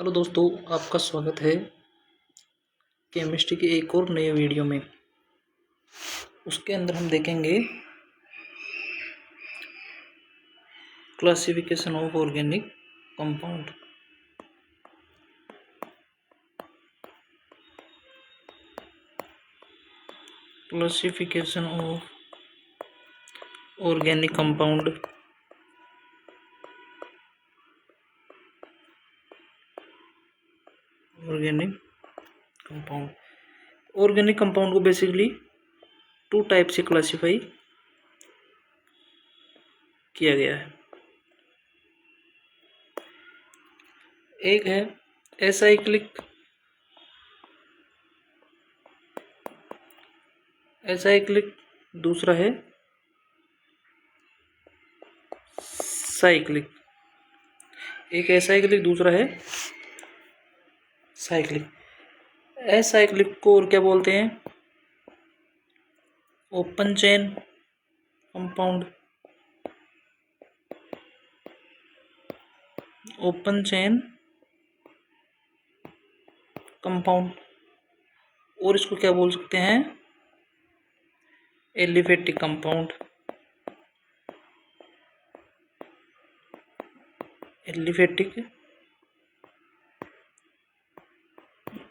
Hello दोस्तों, आपका स्वागत है केमिस्ट्री के एक और नए वीडियो में। उसके अंदर हम देखेंगे classification of organic compound. Classification of organic compound. Organic compound को बेसिकली टू टाइप से क्लासिफाई किया गया है। एक है एसाइक्लिक, दूसरा है साइक्लिक। एक एसाइक्लिक, दूसरा है साइक्लिक। एसाइक्लिक को और क्या बोलते हैं? Open chain compound. Open chain compound. और इसको क्या बोल सकते हैं? Aliphatic compound. Aliphatic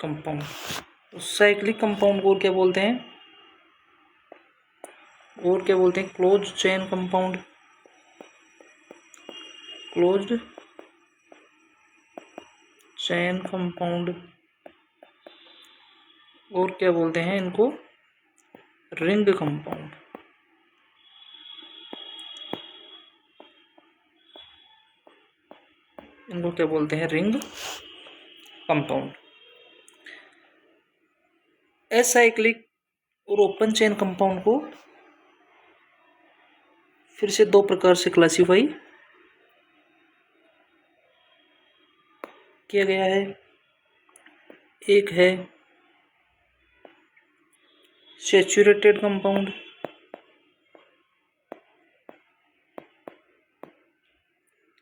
compound. तो साइक्लिक कंपाउंड को और क्या बोलते हैं? Closed chain compound. Closed chain compound. और क्या बोलते हैं इनको? Ring compound. इनको क्या बोलते हैं? Ring compound. एसाइक्लिक और ओपन चेन कंपाउंड को फिर से दो प्रकार से क्लासिफाई किया गया है। एक है सैचुरेटेड कंपाउंड,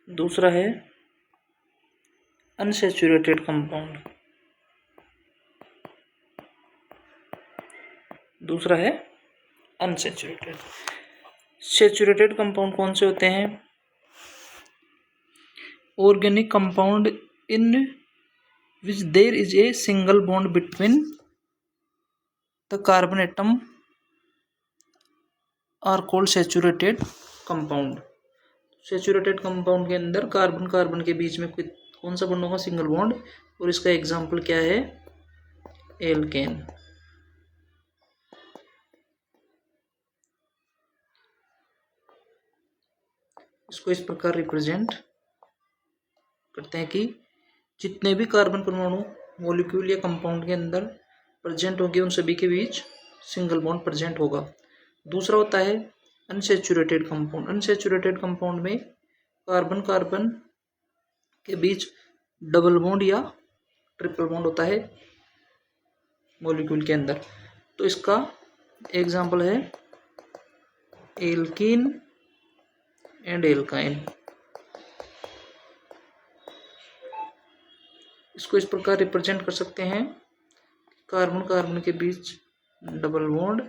दूसरा है अनसैचुरेटेड कंपाउंड। सैचुरेटेड कंपाउंड कौन से होते हैं? Organic compound in which there is a single bond between the carbon atom are called saturated compound. Saturated compound के अंदर कार्बन कार्बन के बीच में कौन सा बॉन्ड होगा? Single bond. और इसका एग्जांपल क्या है? एल्केन। इसको इस प्रकार रिप्रेजेंट करते हैं कि जितने भी कार्बन परमाणु मॉलिक्यूल या कंपाउंड के अंदर प्रेजेंट होंगे उन सभी के बीच सिंगल बॉन्ड प्रेजेंट होगा। दूसरा होता है अनसैचुरेटेड कंपाउंड। अनसैचुरेटेड कंपाउंड में कार्बन कार्बन के बीच डबल बॉन्ड या ट्रिपल बॉन्ड होता है मॉलिक्यूल के अंदर। तो इसका एग्जांपल है एल्कीन एंड एल्काइन। इसको इस प्रकार रिप्रेजेंट कर सकते हैं, कार्बन कार्बन के बीच डबल बॉन्ड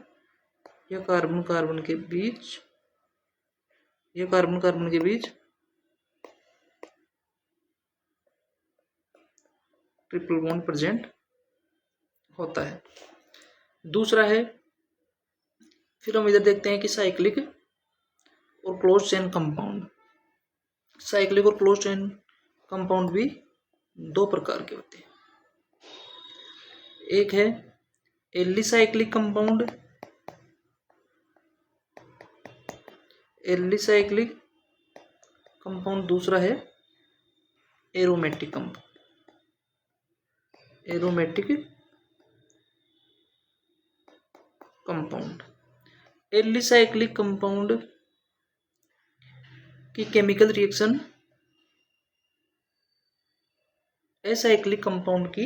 या कार्बन कार्बन के बीच ट्रिपल बॉन्ड प्रेजेंट होता है। दूसरा है, फिर हम इधर देखते हैं कि साइक्लिक और क्लोज चेन कंपाउंड। साइक्लिक और क्लोज चेन कंपाउंड भी दो प्रकार के होते हैं। एक है एलिसाइक्लिक कंपाउंड। दूसरा है एरोमेटिक कंपाउंड। एलिसाइक्लिक कंपाउंड की केमिकल रिएक्शन एसाइक्लिक कंपाउंड की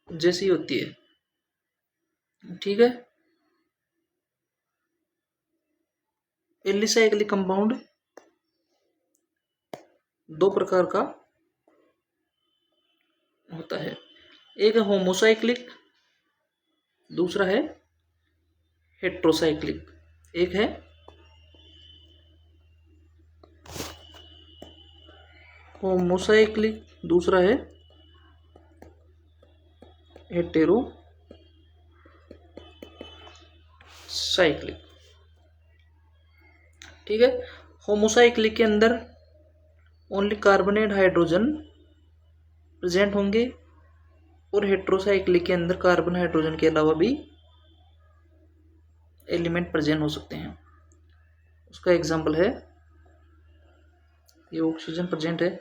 जैसी होती है। ठीक है। एलिसाइक्लिक कंपाउंड दो प्रकार का होता है। एक है होमोसाइक्लिक, दूसरा है हेट्रोसाइक्लिक। एक है होमोसाइक्लिक, दूसरा है हेटेरोसाइक्लिक। ठीक है। होमोसाइक्लिक के अंदर only carbon and hydrogen present होंगे और हेट्रोसाइक्लिक के अंदर कार्बन हाइड्रोजन के अलावा भी एलिमेंट प्रेजेंट हो सकते हैं। उसका एग्जांपल है, ये ऑक्सीजन प्रेजेंट है,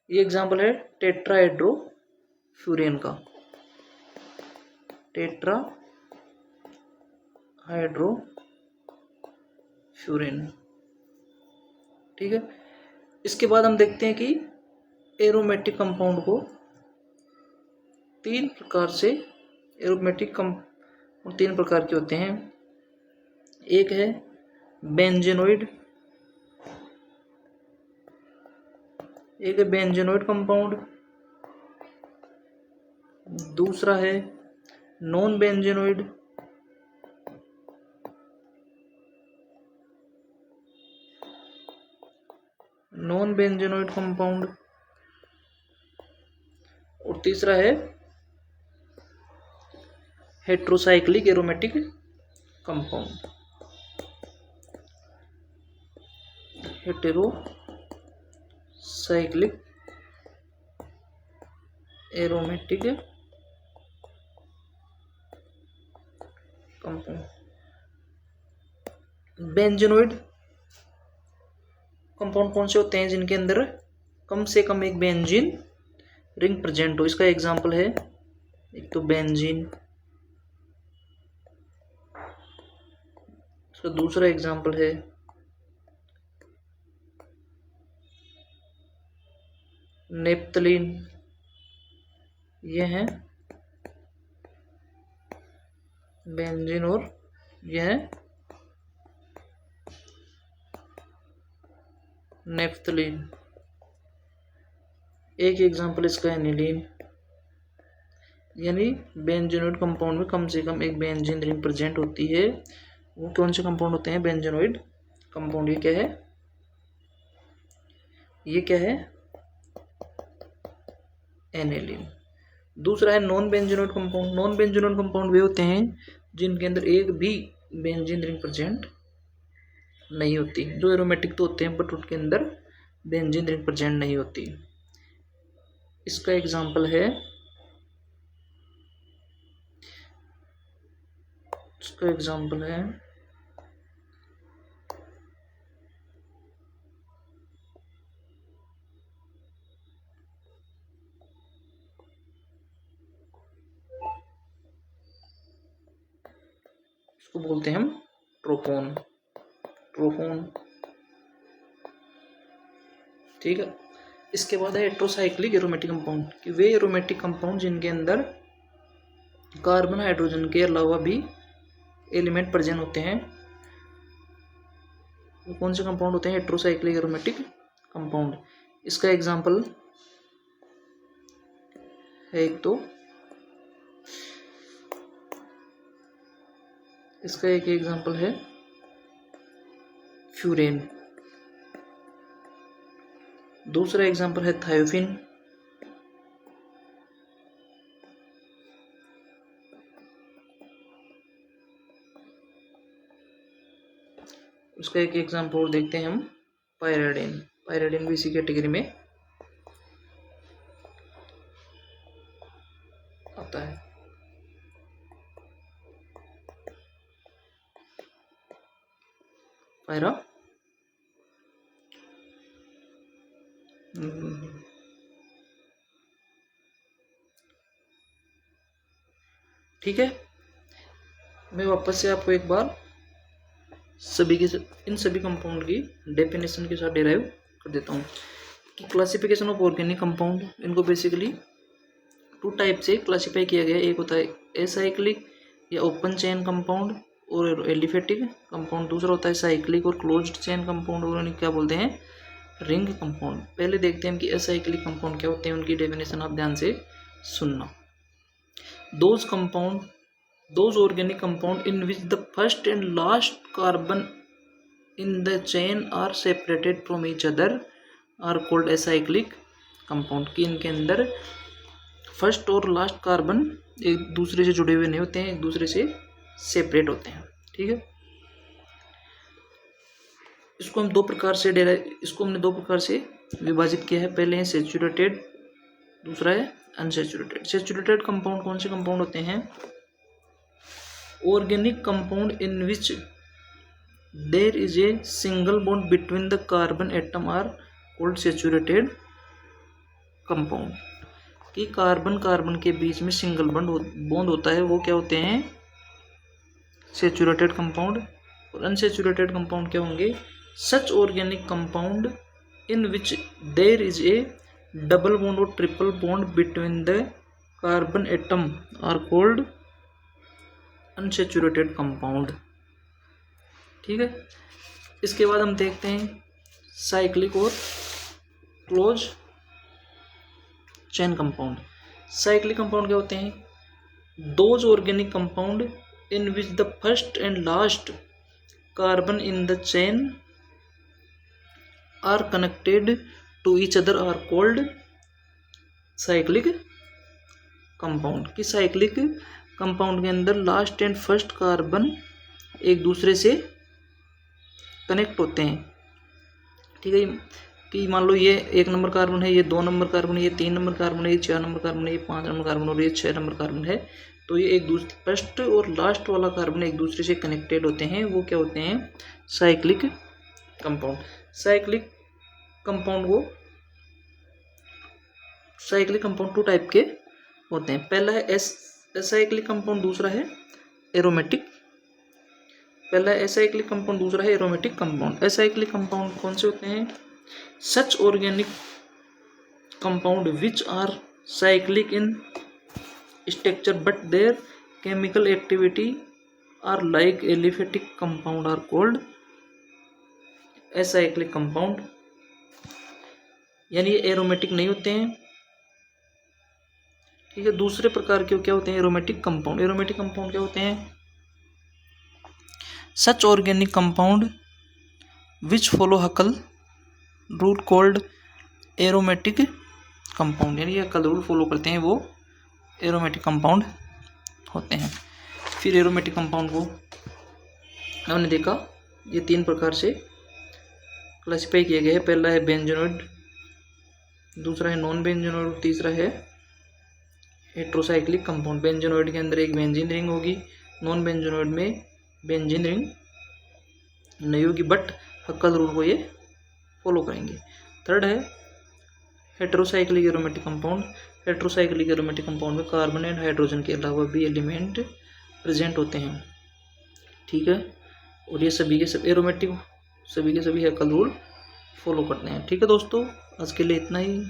ये एग्जांपल है टेट्राहाइड्रोफ्यूरेन का, टेट्राहाइड्रोफ्यूरेन। ठीक है। इसके बाद हम देखते हैं कि एरोमेटिक कंपाउंड को तीन प्रकार से, एरोमेटिक कंपाउंड तीन प्रकार के होते हैं। एक है बेंजेनोइड, एक है बेंजेनोइड कंपाउंड, दूसरा है non benzenoid, non benzenoid compound, और तीसरा है heterocyclic aromatic compound. Heterocyclic aromatic compound. Benzenoid compound कौन से होते हैं? जिनके अंदर कम से कम एक बेंजीन रिंग प्रेजेंट हो। इसका एग्जांपल है, एक तो बेंजीन, इसका दूसरा एग्जांपल है नेप्थलीन, ये है बेंजीन, और यह है नेप्थलीन। एक एग्जांपल इसका एनिलीन, यानी बेंजेनोइड कंपाउंड में कम से कम एक बेंजीन रिंग प्रेजेंट होती है। वो कौन से कंपाउंड होते हैं? Benzenoid compound. ये क्या है? ये क्या है? एनिलीन। दूसरा है non benzenoid compound. Non benzenoid compound वे होते हैं जिनके अंदर एक भी बेंजीन रिंग प्रेजेंट नहीं होती। जो एरोमेटिक तो होते हैं बट उनके अंदर बेंजीन रिंग प्रेजेंट नहीं होती। इसका एग्जांपल है, इसका एग्जांपल है इसको बोलते हैं हम ट्रोपोन, ट्रोफोन। ठीक है। इसके बाद है हेट्रोसाइक्लिक एरोमेटिक कंपाउंड, कि वे एरोमेटिक कंपाउंड जिनके अंदर कार्बन हाइड्रोजन के अलावा भी एलिमेंट प्रेजेंट होते हैं। वो कौन से कंपाउंड होते हैं? Heterocyclic aromatic compound. इसका एग्जांपल है, एक तो इसका एक एग्जांपल है फ्यूरेन, दूसरा एग्जांपल है थायोफिन, उसका एक एग्जांपल और देखते हैं हम, पायरिडीन। पायरिडीन भी इसी कैटेगरी में आता है। पायरा ठीक है। मैं वापस से आपको एक बार इन सभी कंपाउंड की डेफिनेशन के साथ डिराइव कर देता हूँ कि क्लासिफिकेशन ऑफ ऑर्गेनिक कंपाउंड, इनको बेसिकली टू टाइप से क्लासिफाई किया गया है। एक होता है एसाइक्लिक या ओपन चेन कंपाउंड और एलिफेटिक कंपाउंड, दूसरा होता है साइक्लिक और क्लोज्ड चेन कंपाउंड, और उन्हें क्या बोलते हैं? Ring compound. पहले देखते हैं कि एसाइक्लिक कंपाउंड क्या होते हैं, उनकी डेफिनेशन आप ध्यान से सुनना। Those organic compound in which the first and last carbon in the chain are separated from each other are called acyclic compound. कि इनके अंदर फर्स्ट और लास्ट कार्बन एक दूसरे से जुड़े हुए नहीं होते हैं, एक दूसरे से सेपरेट होते हैं। ठीक है, इसको हमने दो प्रकार से विभाजित किया है। पहले है सेचुरेटेड, दूसरा है अनसेचुरेटेड। सेचुरेटेड कंपाउंड कौन से कंपाउंड होते हैं? Organic compound in which there is a single bond between the carbon atom are called saturated compound. कि कार्बन के बीच में सिंगल बॉन्ड होता है, वो क्या होते हैं? Saturated compound. और अनसेचुरेटेड कंपाउंड क्या होंगे? Such organic compound in which there is a double bond और triple bond between the carbon atom are called unsaturated compound. ठीक है, इसके बाद हम देखते हैं साइक्लिक और close chain compound. Cyclic compound क्या होते हैं? Those organic compound in which the first and last carbon in the chain are connected to each other are called cyclic compound. कि साइक्लिक कंपाउंड के अंदर लास्ट एंड फर्स्ट कार्बन एक दूसरे से connect होते हैं। ठीक है, कि मान लो ये 1 नंबर कार्बन है, ये 2 नंबर कार्बन है, ये 3 नंबर कार्बन है, ये 4 नंबर कार्बन है, ये 5 नंबर कार्बन और ये 6 नंबर कार्बन है। तो ये एक दूसरे फर्स्ट और लास्ट वाला कार्बन एक दूसरे से कनेक्टेड होते हैं, वो क्या होते हैं? Cyclic compound. Cyclic compound 2 type के होते हैं। पहला है एसाइक्लिक कंपाउंड, दूसरा है एरोमेटिक। पहला है एसाइक्लिक कंपाउंड, दूसरा है एरोमेटिक कंपाउंड। एसाइक्लिक कंपाउंड कौन से होते हैं? Such organic compound which are cyclic in structure but their chemical activity are like aliphatic compound are called acyclic compound. यानी ये एरोमेटिक नहीं होते हैं। ठीक है, दूसरे प्रकार के क्या होते हैं? Aromatic compound. एरोमेटिक कंपाउंड क्या होते हैं? Such organic compound which follow Huckel rule called aromatic compound. यानी ये हकल रूल फॉलो करते हैं, वो एरोमेटिक कंपाउंड होते हैं। फिर एरोमेटिक कंपाउंड को हमने देखा, ये 3 प्रकार से क्लासिफाई किए गए हैं। पहला है बेंजोनोइड, दूसरा है नॉन बेंजोनोइड और तीसरा है हेट्रोसाइक्लिक कंपाउंड। बेंजोनोइड के अंदर एक बेंजीन रिंग होगी, नॉन बेंजोनोइड में बेंजीन रिंग नहीं होगी, बट हक्कल रूल को ये फॉलो करेंगे। थर्ड है heterocyclic aromatic compound. Heterocyclic aromatic compound में कार्बन एंड हाइड्रोजन के अलावा भी एलिमेंट प्रेजेंट होते हैं। ठीक है, और ये सभी के सब एरोमेटिक सभी के सभी हक्कल रूल फॉलो करते हैं। ठीक है दोस्तों, आज के लिए इतना ही।